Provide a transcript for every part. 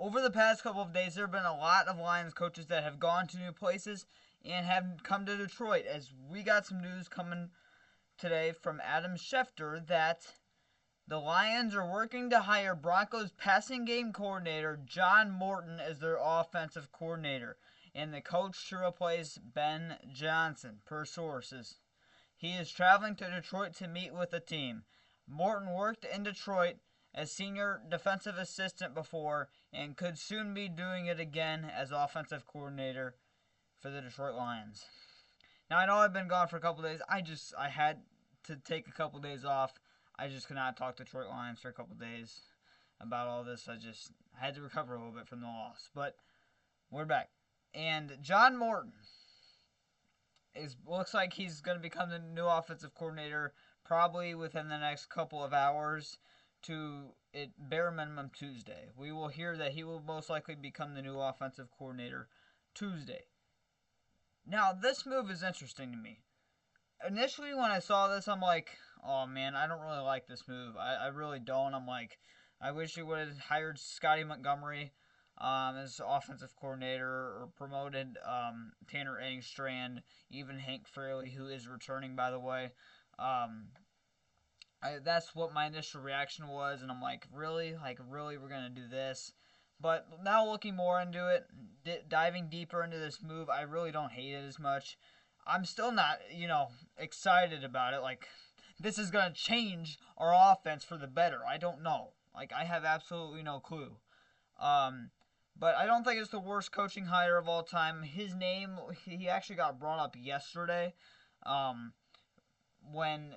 over the past couple of days, there have been a lot of Lions coaches that have gone to new places and have come to Detroit. As we got some news coming today from Adam Schefter that the Lions are working to hire Broncos passing game coordinator John Morton as their offensive coordinator and the coach to replace Ben Johnson, per sources. He is traveling to Detroit to meet with the team. Morton worked in Detroit as senior defensive assistant before and could soon be doing it again as offensive coordinator for the Detroit Lions. Now, I know I've been gone for a couple days. I had to take a couple days off. I just could not talk to Detroit Lions for a couple days about all this. I had to recover a little bit from the loss. But we're back. And John Morton looks like he's going to become the new offensive coordinator probably within the next couple of hours to at bare minimum Tuesday. We will hear that he will most likely become the new offensive coordinator Tuesday. Now, this move is interesting to me. Initially, when I saw this, I'm like, oh man, I don't really like this move. I really don't. I'm like, I wish he would have hired Scotty Montgomery as offensive coordinator or promoted Tanner Engstrand, even Hank Fraley, who is returning, by the way. That's what my initial reaction was, and I'm like, really? Like, really, we're going to do this? But now looking more into it, diving deeper into this move, I really don't hate it as much. I'm still not, excited about it. Like, this is going to change our offense for the better. I don't know. Like, I have absolutely no clue. But I don't think it's the worst coaching hire of all time. His name, he actually got brought up yesterday when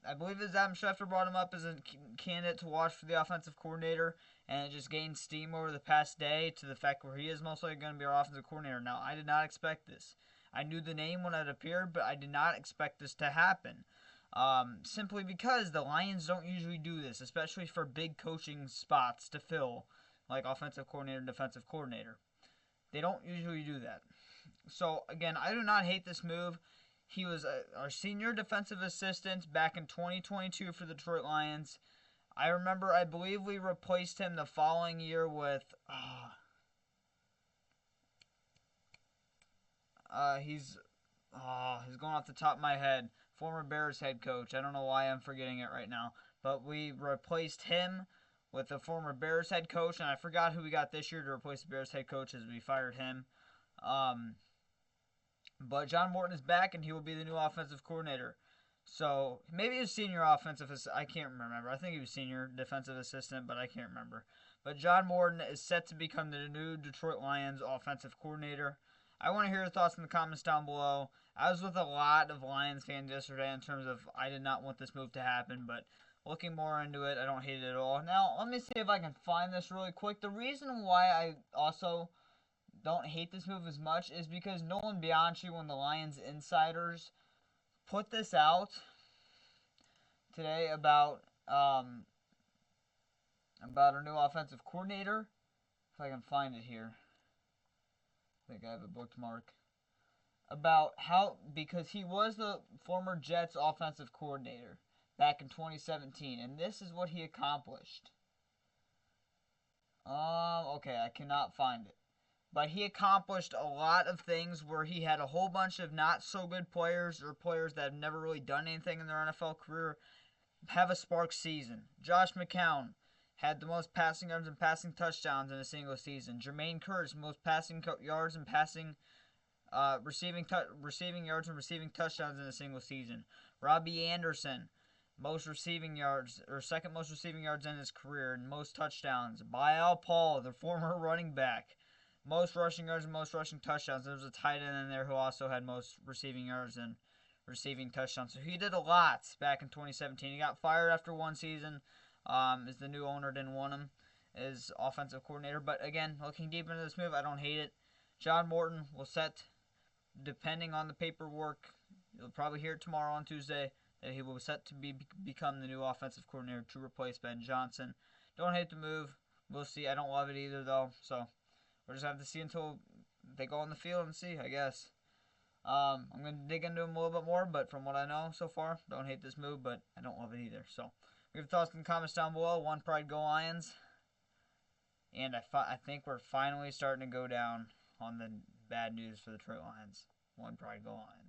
I believe it's Adam Schefter brought him up as a candidate to watch for the offensive coordinator, and it just gained steam over the past day to the fact where he is most likely going to be our offensive coordinator. Now, I did not expect this. I knew the name when it appeared, but I did not expect this to happen. Simply because the Lions don't usually do this, especially for big coaching spots to fill, like offensive coordinator and defensive coordinator. They don't usually do that. So, again, I do not hate this move. He was our senior defensive assistant back in 2022 for the Detroit Lions. I believe we replaced him the following year with, he's going off the top of my head. Former Bears head coach. I don't know why I'm forgetting it right now. But we replaced him with the former Bears head coach, and I forgot who we got this year to replace the Bears head coach as we fired him. But John Morton is back, and he will be the new offensive coordinator. So maybe his senior offensive I can't remember. I think he was senior defensive assistant, but I can't remember. But John Morton is set to become the new Detroit Lions offensive coordinator. I want to hear your thoughts in the comments down below. I was with a lot of Lions fans yesterday in terms of I did not want this move to happen, but looking more into it, I don't hate it at all. Now, let me see if I can find this really quick. The reason why I also don't hate this move as much is because Nolan Bianchi, one of the Lions insiders, put this out today about our new offensive coordinator. If I can find it here. I think I have a bookmark. About how, because he was the former Jets offensive coordinator back in 2017, and this is what he accomplished. Okay, I cannot find it. But he accomplished a lot of things where he had a whole bunch of not so good players or players that have never really done anything in their NFL career have a spark season. Josh McCown had the most passing yards and passing touchdowns in a single season. Jermaine Kearse, most passing yards and receiving yards and receiving touchdowns in a single season. Robbie Anderson, most receiving yards, or second most receiving yards in his career, and most touchdowns. Baal Paul, the former running back, most rushing yards and most rushing touchdowns. There was a tight end in there who also had most receiving yards and receiving touchdowns. So he did a lot back in 2017. He got fired after one season as the new owner didn't want him as offensive coordinator. But again, looking deep into this move, I don't hate it. John Morton will set, depending on the paperwork, you'll probably hear it tomorrow on Tuesday, that he will set to become the new offensive coordinator to replace Ben Johnson. Don't hate the move. We'll see. I don't love it either, though. So we'll just have to see until they go on the field and see, I guess. I'm going to dig into him a little bit more, but from what I know so far, don't hate this move, but I don't love it either. So, leave your thoughts in the comments down below. One Pride, go Lions. And I think we're finally starting to go down on the bad news for the Detroit Lions. One pride go Lions.